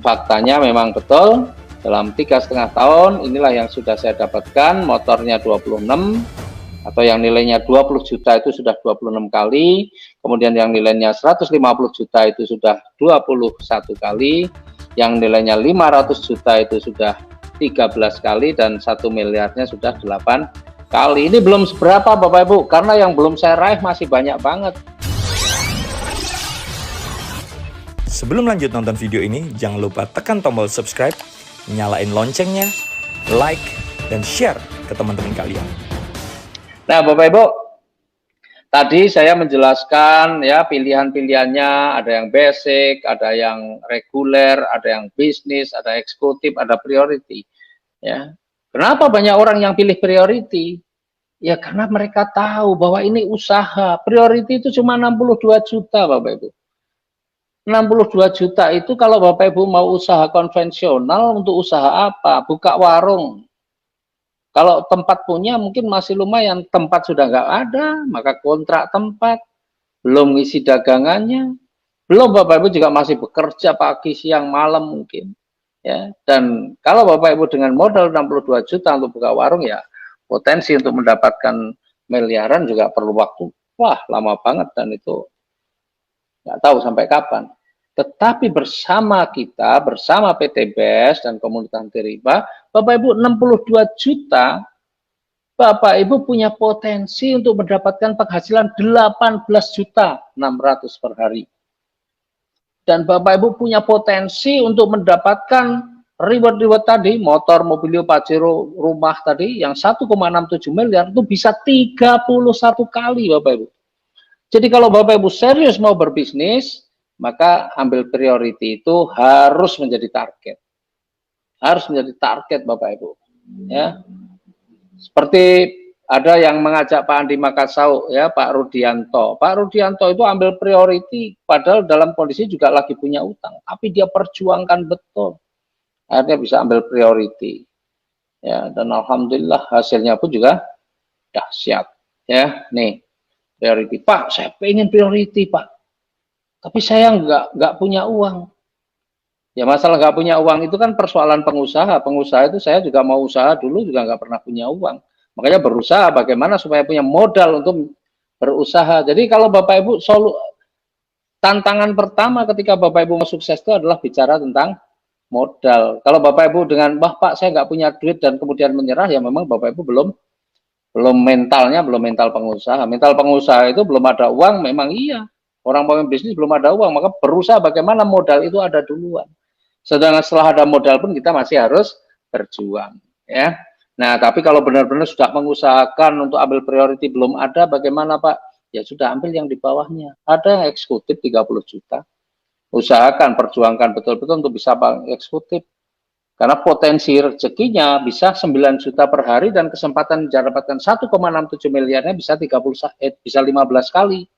faktanya memang betul, dalam 3,5 tahun inilah yang sudah saya dapatkan. Motornya 26, atau yang nilainya 20 juta itu sudah 26 kali, kemudian yang nilainya 150 juta itu sudah 21 kali, yang nilainya 500 juta itu sudah 13 kali, dan 1 miliarnya sudah 8 kali. Ini belum seberapa Bapak Ibu, karena yang belum saya raih masih banyak banget. Sebelum lanjut nonton video ini, jangan lupa tekan tombol subscribe, nyalain loncengnya, like, dan share ke teman-teman kalian. Nah Bapak Ibu, tadi saya menjelaskan ya pilihan-pilihannya, ada yang basic, ada yang reguler, ada yang bisnis, ada eksekutif, ada priority. Ya, kenapa banyak orang yang pilih priority? Ya karena mereka tahu bahwa ini usaha. Priority itu cuma 62 juta Bapak Ibu. 62 juta itu kalau Bapak Ibu mau usaha konvensional, untuk usaha apa? Buka warung. Kalau tempat punya mungkin masih lumayan, tempat sudah nggak ada, maka kontrak tempat, belum isi dagangannya, belum Bapak Ibu juga masih bekerja pagi, siang, malam mungkin. Ya, dan kalau Bapak Ibu dengan modal 62 juta untuk buka warung, ya potensi untuk mendapatkan miliaran juga perlu waktu, wah lama banget, dan itu nggak tahu sampai kapan. Tetapi bersama kita, bersama PT BES dan komunitas anti riba, Bapak Ibu 62 juta, Bapak Ibu punya potensi untuk mendapatkan penghasilan 18 juta 600 per hari. Dan Bapak Ibu punya potensi untuk mendapatkan reward-reward tadi, motor, mobilio, Pajero, rumah tadi, yang 1,67 miliar itu bisa 31 kali Bapak Ibu. Jadi kalau Bapak Ibu serius mau berbisnis, maka ambil priority itu harus menjadi target. Harus menjadi target Bapak Ibu. Ya. Seperti ada yang mengajak Pak Andi Makassau, ya Pak Rudianto. Pak Rudianto itu ambil priority, padahal dalam kondisi juga lagi punya utang, tapi dia perjuangkan betul. Akhirnya bisa ambil priority. Ya, dan alhamdulillah hasilnya pun juga dahsyat. Ya, nih priority. Pak, saya pengen priority, Pak. Tapi saya nggak punya uang. Ya masalah nggak punya uang itu kan persoalan pengusaha. Pengusaha itu saya juga mau usaha dulu juga nggak pernah punya uang. Makanya berusaha bagaimana supaya punya modal untuk berusaha. Jadi kalau Bapak Ibu tantangan pertama ketika Bapak Ibu mau sukses itu adalah bicara tentang modal. Kalau Bapak Ibu dengan wah Pak saya nggak punya duit dan kemudian menyerah, ya memang Bapak Ibu belum mental pengusaha. Mental pengusaha itu belum ada uang, memang iya. Orang mau bisnis belum ada uang, maka berusaha bagaimana modal itu ada duluan. Sedangkan setelah ada modal pun kita masih harus berjuang, ya. Nah, tapi kalau benar-benar sudah mengusahakan untuk ambil priority belum ada, bagaimana Pak? Ya sudah ambil yang di bawahnya. Ada yang eksekutif 30 juta. Usahakan, perjuangkan betul-betul untuk bisa eksekutif. Karena potensi rezekinya bisa 9 juta per hari dan kesempatan mendapatkan 1,67 miliarnya bisa 15 kali.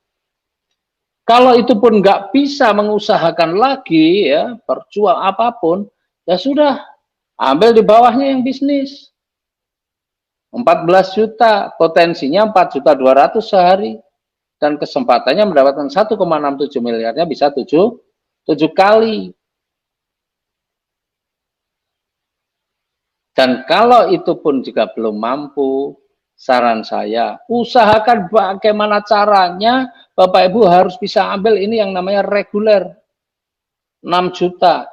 Kalau itu pun nggak bisa mengusahakan lagi, ya berjuang apapun, ya sudah ambil di bawahnya yang bisnis. 14 juta, potensinya 4.200.000 sehari, dan kesempatannya mendapatkan 1,67 miliarnya bisa 7 kali. Dan kalau itu pun juga belum mampu, saran saya, usahakan bagaimana caranya Bapak Ibu harus bisa ambil ini yang namanya reguler 6 juta.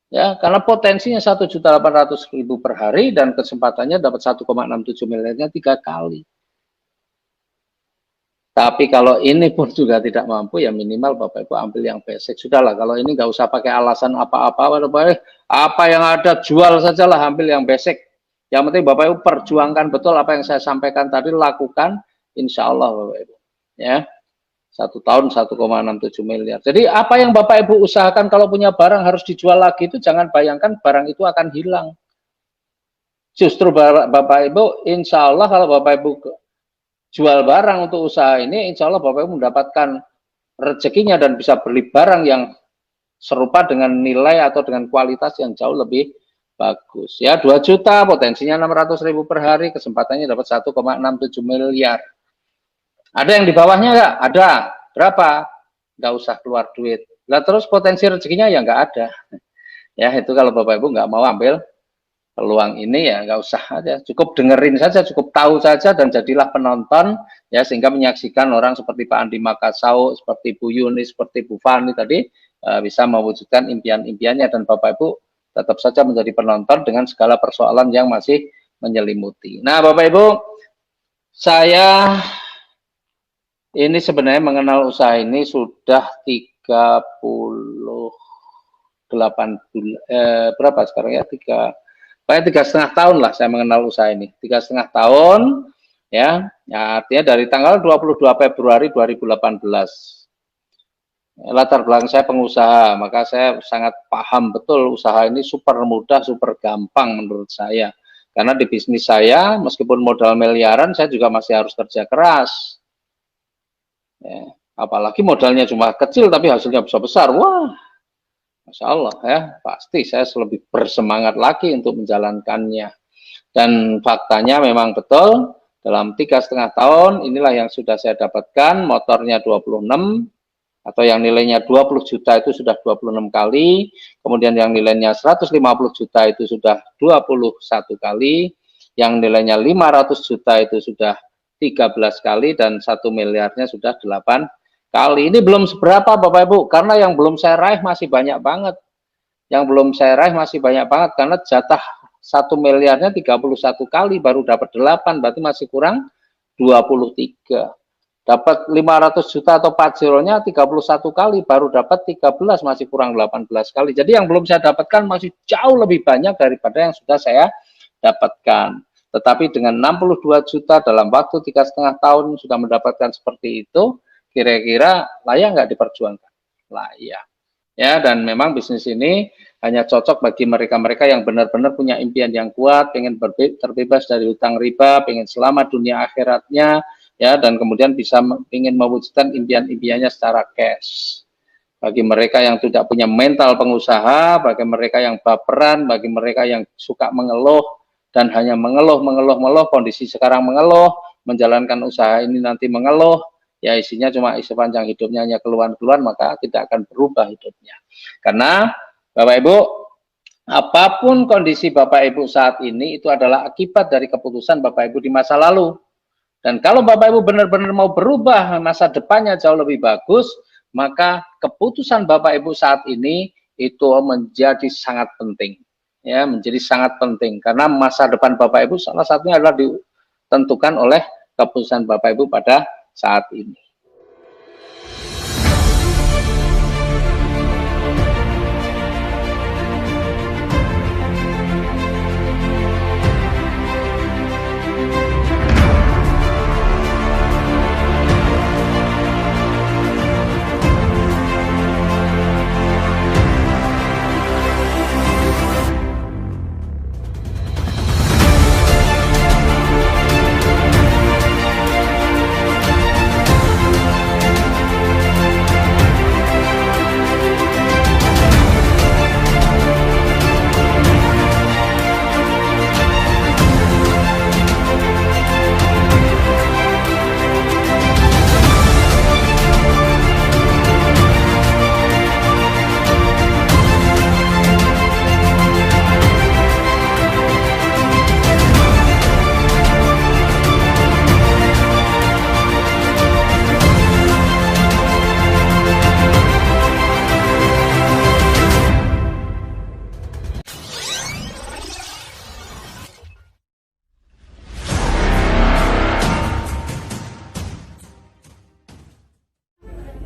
Ya, karena potensinya 1.800.000 per hari dan kesempatannya dapat 1,67 miliarnya 3 kali. Tapi kalau ini pun juga tidak mampu, ya minimal Bapak Ibu ambil yang basic. Sudahlah, kalau ini nggak usah pakai alasan apa-apa, apa yang ada jual sajalah, ambil yang basic. Yang penting Bapak Ibu perjuangkan betul apa yang saya sampaikan tadi, lakukan, insya Allah Bapak Ibu. Ya, 1 tahun 1,67 miliar. Jadi apa yang Bapak Ibu usahakan kalau punya barang harus dijual lagi, itu jangan bayangkan barang itu akan hilang. Justru Bapak Ibu, insya Allah kalau Bapak Ibu jual barang untuk usaha ini, insya Allah Bapak Ibu mendapatkan rezekinya dan bisa beli barang yang serupa dengan nilai atau dengan kualitas yang jauh lebih bagus. Ya, 2 juta, potensinya 600.000 per hari, kesempatannya dapat 1,67 miliar. Ada yang di bawahnya nggak? Ada. Berapa? Nggak usah keluar duit. Lah terus potensi rezekinya ya nggak ada. Ya, itu kalau Bapak Ibu nggak mau ambil peluang ini ya nggak usah aja, cukup dengerin saja, cukup tahu saja dan jadilah penonton ya, sehingga menyaksikan orang seperti Pak Andi Makassau, seperti Bu Yuni, seperti Bu Fani tadi bisa mewujudkan impian-impiannya, dan Bapak Ibu tetap saja menjadi penonton dengan segala persoalan yang masih menyelimuti. Nah, Bapak Ibu, saya ini sebenarnya mengenal usaha ini sudah 38 bulan, berapa sekarang ya, 3,5 tahun lah saya mengenal usaha ini, 3,5 tahun ya, artinya dari tanggal 22 Februari 2018. Latar belakang saya pengusaha, maka saya sangat paham betul usaha ini super mudah, super gampang menurut saya, karena di bisnis saya meskipun modal miliaran, saya juga masih harus kerja keras ya, apalagi modalnya cuma kecil tapi hasilnya bisa besar, wah Masya Allah ya, pasti saya lebih bersemangat lagi untuk menjalankannya. Dan faktanya memang betul, dalam 3,5 tahun inilah yang sudah saya dapatkan, motornya 26, atau yang nilainya 20 juta itu sudah 26 kali, kemudian yang nilainya 150 juta itu sudah 21 kali, yang nilainya 500 juta itu sudah 13 kali, dan 1 miliarnya sudah 8 kali. Ini belum seberapa Bapak Ibu, karena yang belum saya raih masih banyak banget. Yang belum saya raih masih banyak banget, karena jatah 1 miliarnya 31 kali baru dapat 8, berarti masih kurang 23. Dapat 500 juta atau pajeronya 31 kali baru dapat 13, masih kurang 18 kali. Jadi yang belum saya dapatkan masih jauh lebih banyak daripada yang sudah saya dapatkan. Tetapi dengan 62 juta dalam waktu 3,5 tahun sudah mendapatkan seperti itu, kira-kira layak nggak diperjuangkan? Layak. Ya, dan memang bisnis ini hanya cocok bagi mereka-mereka yang benar-benar punya impian yang kuat, pengen terbebas dari hutang riba, pengen selamat dunia akhiratnya, ya, dan kemudian bisa ingin mewujudkan impian-impiannya secara cash. Bagi mereka yang tidak punya mental pengusaha, bagi mereka yang baperan, bagi mereka yang suka mengeluh dan hanya mengeluh, kondisi sekarang mengeluh, menjalankan usaha ini nanti mengeluh, ya isinya cuma isi panjang hidupnya hanya keluhan-keluhan, maka tidak akan berubah hidupnya. Karena Bapak Ibu, apapun kondisi Bapak Ibu saat ini itu adalah akibat dari keputusan Bapak Ibu di masa lalu. Dan kalau Bapak Ibu benar-benar mau berubah, masa depannya jauh lebih bagus, maka keputusan Bapak Ibu saat ini itu menjadi sangat penting. Ya, menjadi sangat penting karena masa depan Bapak Ibu salah satunya adalah ditentukan oleh keputusan Bapak Ibu pada saat ini.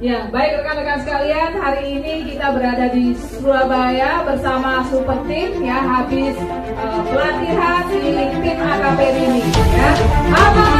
Ya, baik rekan-rekan sekalian, hari ini kita berada di Surabaya bersama Super Team ya, habis pelatihan di tim AKP ini ya. Apa